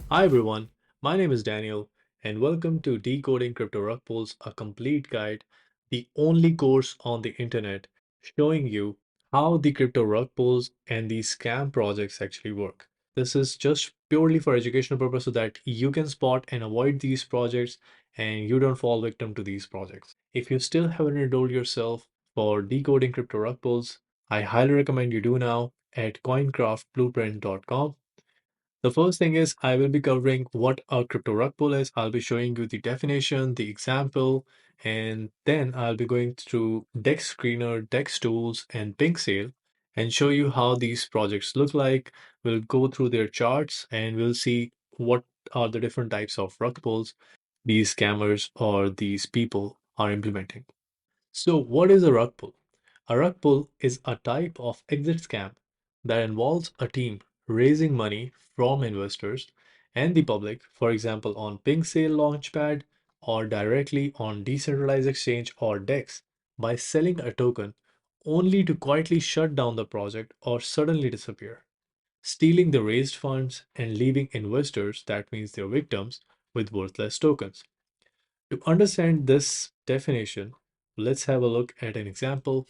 Hi everyone, my name is Daniel, and welcome to Decoding Crypto Rugpulls, a complete guide, the only course on the internet showing you how the crypto rug pulls and the scam projects actually work. This is just purely for educational purpose so that you can spot and avoid these projects and you don't fall victim to these projects. If you still haven't enrolled yourself for Decoding Crypto Rugpulls, I highly recommend you do now at coincraftblueprint.com. The first thing is I will be covering what a crypto rug pull is. I'll be showing you the definition, the example, and then I'll be going through Dex Screener, Dex Tools, and Pinksale and show you how these projects look like. We'll go through their charts and we'll see what are the different types of rug pulls these scammers or these people are implementing. So, what is a rug pull? A rug pull is a type of exit scam that involves a team raising money from investors and the public, for example, on Pinksale Launchpad or directly on decentralized exchange or DEX, by selling a token only to quietly shut down the project or suddenly disappear, stealing the raised funds and leaving investors, that means their victims, with worthless tokens. To understand this definition, let's have a look at an example.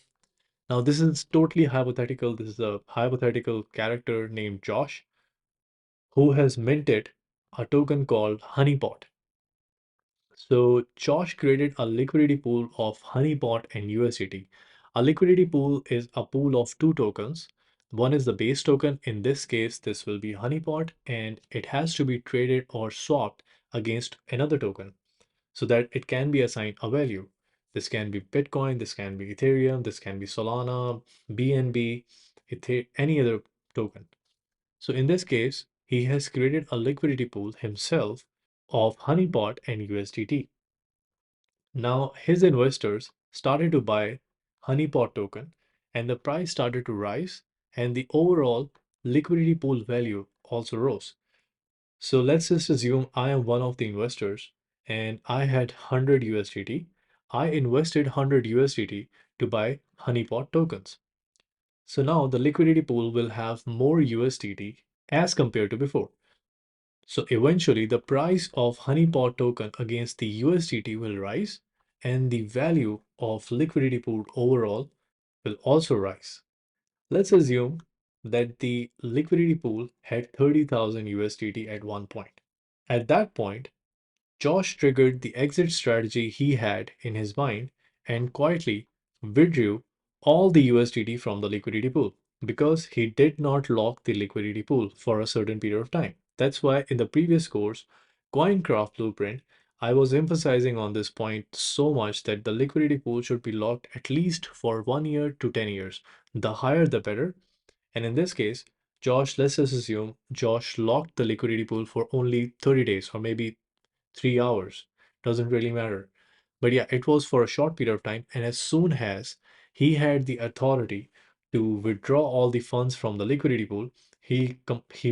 Now, this is totally hypothetical. This is a hypothetical character named Josh who has minted a token called Honeypot. So, Josh created a liquidity pool of Honeypot and USDT. A liquidity pool is a pool of two tokens. One is the base token. In this case, this will be Honeypot, and it has to be traded or swapped against another token so that it can be assigned a value. This can be Bitcoin, this can be Ethereum, this can be Solana, BNB, any other token. So in this case, he has created a liquidity pool himself of Honeypot and USDT. Now his investors started to buy Honeypot token and the price started to rise and the overall liquidity pool value also rose. So let's just assume I am one of the investors and I had 100 USDT. I invested 100 USDT to buy Honeypot tokens. So now the liquidity pool will have more USDT as compared to before. So eventually the price of Honeypot token against the USDT will rise and the value of liquidity pool overall will also rise. Let's assume that the liquidity pool had 30,000 USDT at one point. At that point, Josh triggered the exit strategy he had in his mind and quietly withdrew all the USDT from the liquidity pool because he did not lock the liquidity pool for a certain period of time. That's why in the previous course, Coincraft Blueprint, I was emphasizing on this point so much that the liquidity pool should be locked at least for 1 year to 10 years. The higher the better. And in this case, let's just assume Josh locked the liquidity pool for only 30 days or maybe 3 hours. Doesn't really matter. But yeah, it was for a short period of time. And as soon as he had the authority to withdraw all the funds from the liquidity pool, he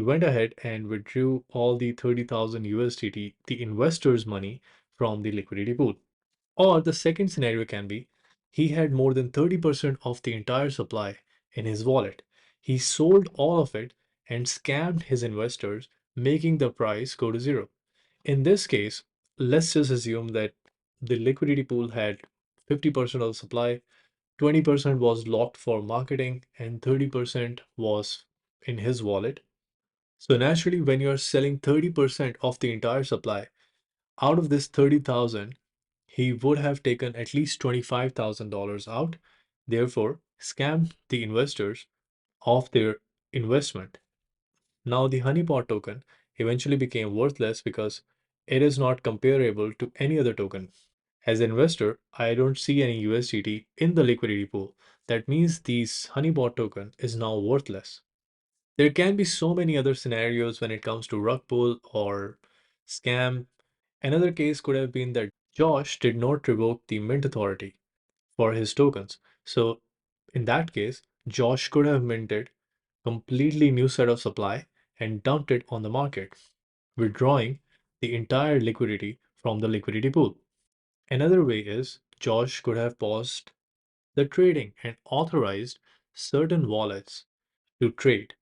went ahead and withdrew all the 30,000 USDT, the investors' money, from the liquidity pool. Or the second scenario can be he had more than 30% of the entire supply in his wallet. He sold all of it and scammed his investors, making the price go to zero. In this case, let's just assume that the liquidity pool had 50% of the supply, 20% was locked for marketing, and 30% was in his wallet. So naturally, when you're selling 30% of the entire supply, out of this 30,000, he would have taken at least $25,000 out, therefore scammed the investors of their investment. Now the honeypot token eventually became worthless because it is not comparable to any other token. As an investor, I don't see any USDT in the liquidity pool. That means this honeypot token is now worthless. There can be so many other scenarios when it comes to rug pull or scam. Another case could have been that Josh did not revoke the mint authority for his tokens. So in that case, Josh could have minted completely new set of supply and dumped it on the market, withdrawing the entire liquidity from the liquidity pool. Another way is Josh could have paused the trading and authorized certain wallets to trade.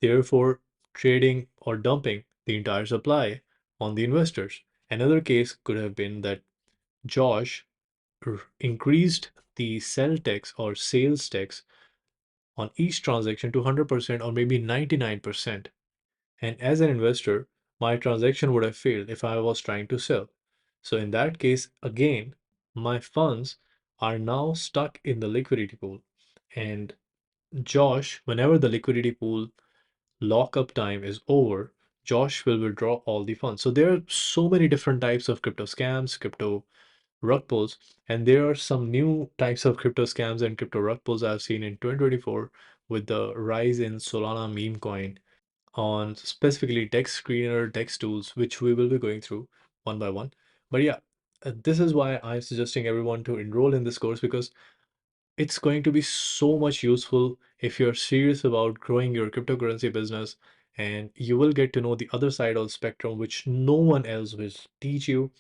Therefore, trading or dumping the entire supply on the investors. Another case could have been that Josh increased the sell tax or sales tax on each transaction to 100% or maybe 99%. And as an investor, my transaction would have failed if I was trying to sell. So in that case, again, my funds are now stuck in the liquidity pool. And Josh, whenever the liquidity pool lockup time is over, Josh will withdraw all the funds. So there are so many different types of crypto scams, crypto rug pulls, and there are some new types of crypto scams and crypto rug pulls I've seen in 2024 with the rise in Solana meme coin on specifically Dex Screener, Dex tools, which we will be going through one by one. But yeah, this is why I'm suggesting everyone to enroll in this course because it's going to be so much useful if you're serious about growing your cryptocurrency business, and you will get to know the other side of the spectrum, which no one else will teach you.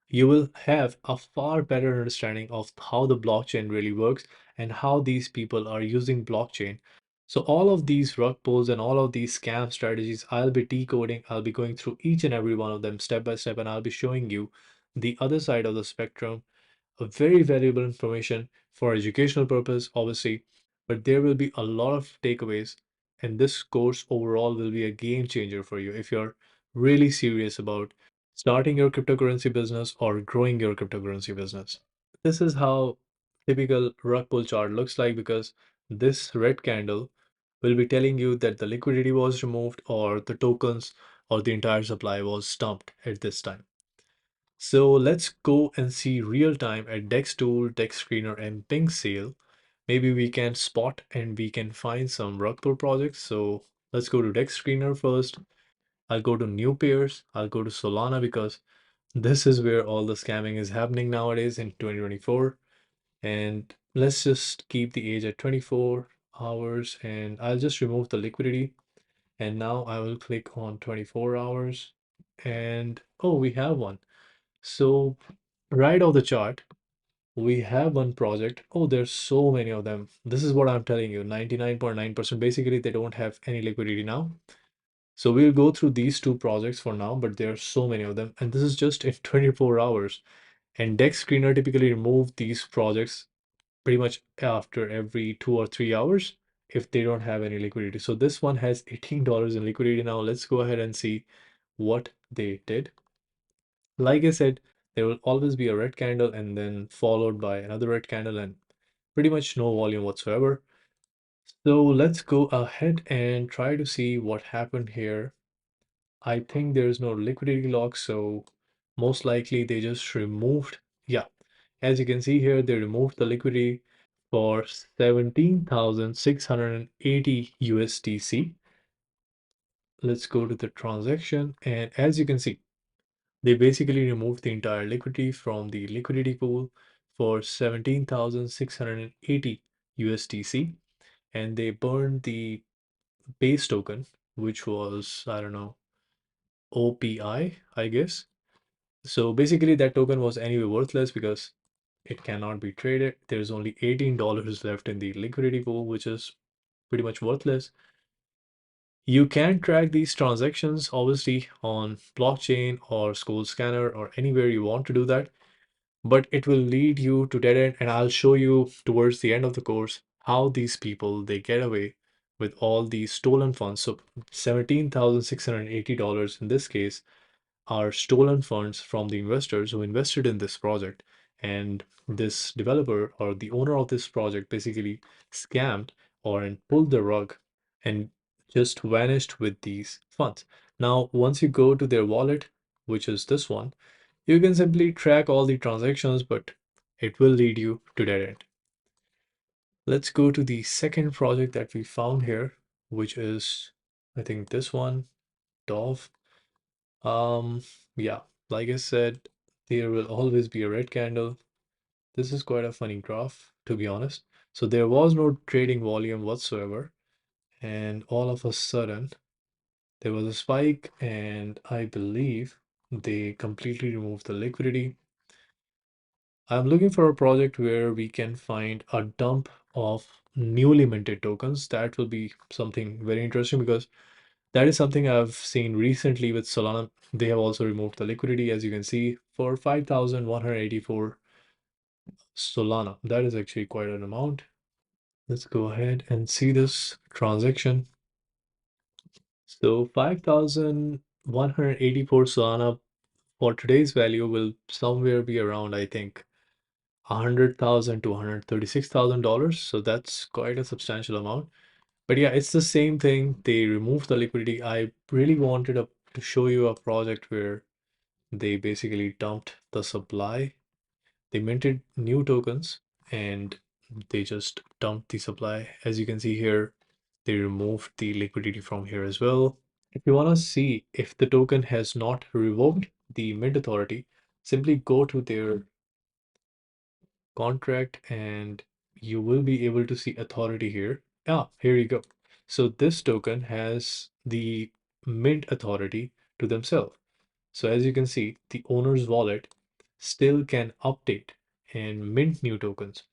You will have a far better understanding of how the blockchain really works and how these people are using blockchain. So all of these rug pulls and all of these scam strategies, I'll be decoding, I'll be going through each and every one of them step by step, and I'll be showing you the other side of the spectrum, a very valuable information for educational purpose, obviously, but there will be a lot of takeaways, and this course overall will be a game changer for you if you're really serious about starting your cryptocurrency business or growing your cryptocurrency business. This is how typical rug pull chart looks like, because this red candle will be telling you that the liquidity was removed or the tokens or the entire supply was dumped at this time. So let's go and see real time at Dex Tool, Dex Screener, and Pinksale. Maybe we can spot and we can find some rug pull projects. So let's go to Dex Screener first. I'll go to new pairs. I'll go to Solana because this is where all the scamming is happening nowadays in 2024. And let's just keep the age at 24 hours, and I'll just remove the liquidity. And now I will click on 24 hours, and oh, we have one. So right off the chart, we have one project. Oh, there's so many of them. This is what I'm telling you, 99.9%. Basically, they don't have any liquidity now. So we'll go through these two projects for now, but there are so many of them. And this is just in 24 hours. And Dex Screener typically remove these projects pretty much after every 2 or 3 hours if they don't have any liquidity. So this one has $18 in liquidity now. Let's go ahead and see what they did. Like I said, there will always be a red candle and then followed by another red candle and pretty much no volume whatsoever. So let's go ahead and try to see what happened here. I think there's no liquidity lock, so most likely they just removed. Yeah, as you can see here, they removed the liquidity for 17,680 USDC. Let's go to the transaction, and as you can see, they basically removed the entire liquidity from the liquidity pool for 17,680 USDC, and they burned the base token, which was, I don't know, OPI, I guess. So basically, that token was anyway worthless because it cannot be traded. There's only $18 left in the liquidity pool, which is pretty much worthless. You can track these transactions obviously on blockchain or School Scanner or anywhere you want to do that, but it will lead you to dead end, and I'll show you towards the end of the course how these people they get away with all these stolen funds. So $17,680 in this case are stolen funds from the investors who invested in this project, and this developer or the owner of this project basically scammed or and pulled the rug and just vanished with these funds. Now once you go to their wallet, which is this one, you can simply track all the transactions, but it will lead you to dead end. Let's go to the second project that we found here, which is, I think, this one, Dove. Yeah, like I said, there will always be a red candle. This is quite a funny graph, to be honest. So there was no trading volume whatsoever, and all of a sudden there was a spike, and I believe they completely removed the liquidity. I'm looking for a project where we can find a dump of newly minted tokens. That will be something very interesting because That is something I've seen recently with Solana. They have also removed the liquidity, as you can see, for 5,184 Solana. That is actually quite an amount. Let's go ahead and see this transaction. So 5,184 Solana for today's value will somewhere be around, I think, 100,000 to $136,000. So that's quite a substantial amount. But yeah, it's the same thing. They removed the liquidity. I really wanted to show you a project where they basically dumped the supply. They minted new tokens and they just dumped the supply. As you can see here, they removed the liquidity from here as well. If you want to see if the token has not revoked the mint authority, simply go to their contract and you will be able to see authority here. Ah, here you go. So this token has the mint authority to themselves. So as you can see, the owner's wallet still can update and mint new tokens.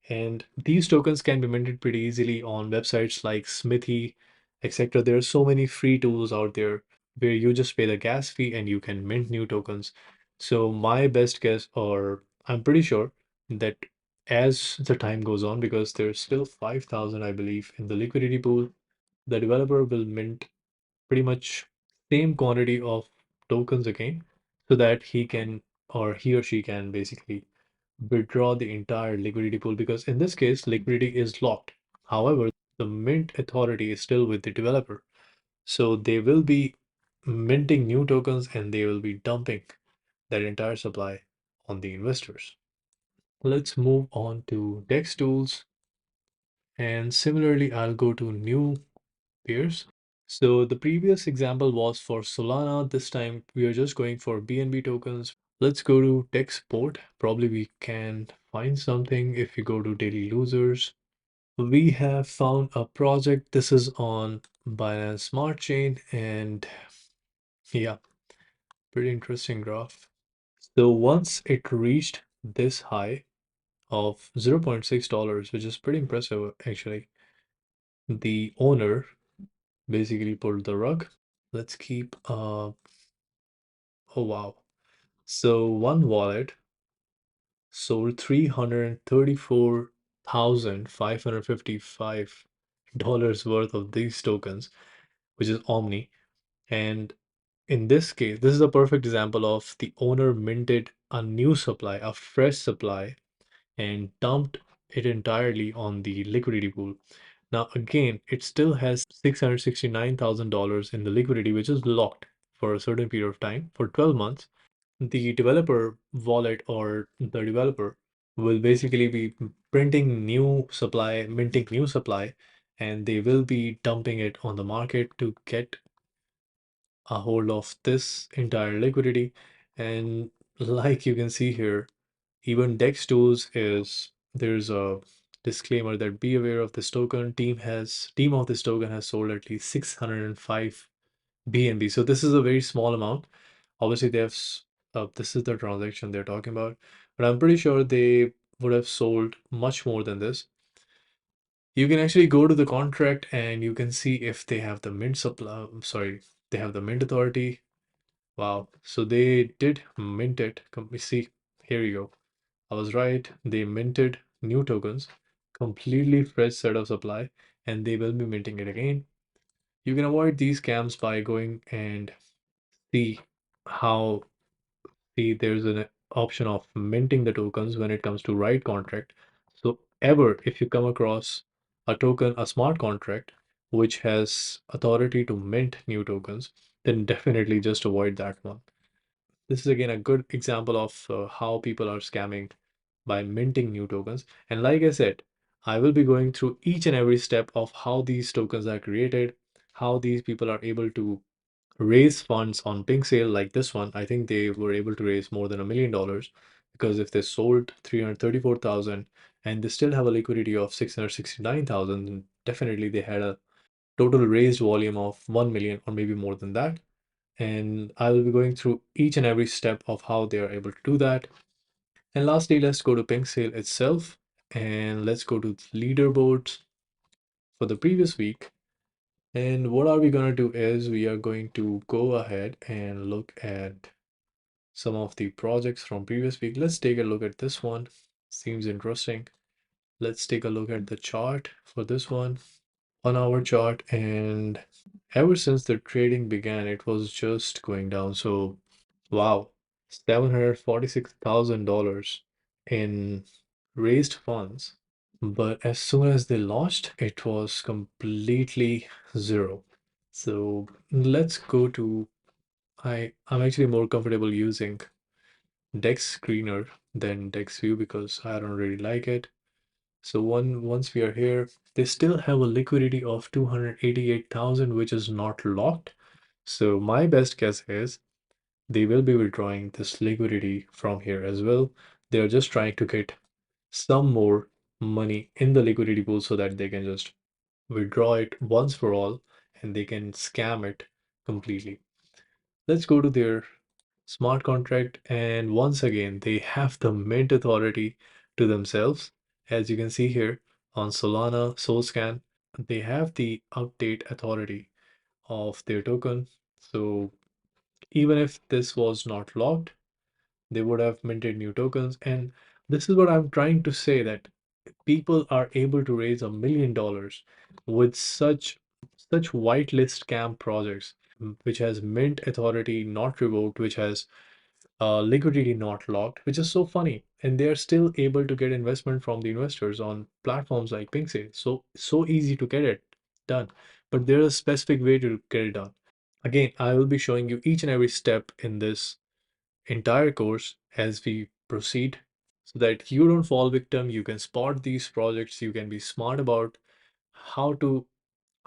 And these tokens can be minted pretty easily on websites like Smithy, etc. There are so many free tools out there where you just pay the gas fee and you can mint new tokens. So my best guess, or I'm pretty sure that as the time goes on, because there's still 5,000, I believe, in the liquidity pool, the developer will mint pretty much same quantity of tokens again so that he can or he or she can basically withdraw the entire liquidity pool, because in this case liquidity is locked. However, the mint authority is still with the developer, so they will be minting new tokens and they will be dumping that entire supply on the investors. Let's move on to dex tools, and similarly I'll go to new pairs. So the previous example was for Solana. This time we are just going for BNB tokens. Let's go to tech support. Probably we can find something if you go to daily losers. We have found a project. This is on Binance Smart Chain, and yeah, pretty interesting graph. So once it reached this high of $0.6, which is pretty impressive actually, the owner basically pulled the rug. Let's keep oh wow. So one wallet sold $334,555 worth of these tokens, which is Omni. And in this case, this is a perfect example of the owner minted a new supply, a fresh supply, and dumped it entirely on the liquidity pool. Now, again, it still has $669,000 in the liquidity, which is locked for a certain period of time for 12 months. The developer wallet or the developer will basically be printing new supply, minting new supply, and they will be dumping it on the market to get a hold of this entire liquidity. And like you can see here, even Dex Tools is there's a disclaimer that be aware of this token. Team of this token has sold at least 605 BNB. So this is a very small amount. Obviously, this is the transaction they're talking about, but I'm pretty sure they would have sold much more than this. You can actually go to the contract and you can see if they have the mint supply. Sorry, they have the mint authority. Wow. So they did mint it. We see, here you go. I was right. They minted new tokens, completely fresh set of supply, and they will be minting it again. You can avoid these scams by going and see how there's an option of minting the tokens when it comes to write contract. So ever if you come across a token, a smart contract, which has authority to mint new tokens, then definitely just avoid that one. This is again a good example of how people are scamming by minting new tokens. And like I said, I will be going through each and every step of how these tokens are created, how these people are able to raise funds on Pinksale like this one. I think they were able to raise more than $1 million, because if they sold 334,000 and they still have a liquidity of 669,000, then definitely they had a total raised volume of 1 million or maybe more than that. And I will be going through each and every step of how they are able to do that. And lastly, let's go to Pinksale itself and let's go to leaderboards for the previous week. And what are we going to do is we are going to go ahead and look at some of the projects from previous week. Let's take a look at this one. Seems interesting. Let's take a look at the chart for this one. 1 hour chart, and ever since the trading began it was just going down. So wow, $746,000 in raised funds, but as soon as they launched it was completely zero. So let's go to, I'm actually more comfortable using Dex Screener than Dex View because I don't really like it. So once we are here, they still have a liquidity of 288,000, which is not locked. So my best guess is they will be withdrawing this liquidity from here as well. They're just trying to get some more money in the liquidity pool so that they can just withdraw it once for all and they can scam it completely. Let's go to their smart contract, and once again they have the mint authority to themselves. As you can see here on Solana SolScan, they have the update authority of their token. So even if this was not locked, they would have minted new tokens. And this is what I'm trying to say, that people are able to raise $1 million with such whitelist scam projects, which has mint authority not revoked, which has liquidity not locked, which is so funny. And they are still able to get investment from the investors on platforms like Pinksale. So easy to get it done. But there's a specific way to get it done. Again, I will be showing you each and every step in this entire course as we proceed so that you don't fall victim. You can spot these projects, you can be smart about how to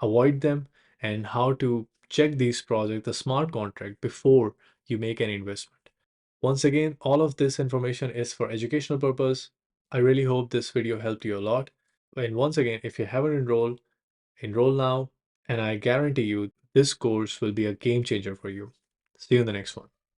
avoid them and how to check these projects, the smart contract, before you make an investment. Once again, all of this information is for educational purpose. I really hope this video helped you a lot. And once again, if you haven't enrolled, enroll now, and I guarantee you this course will be a game changer for you. See you in the next one.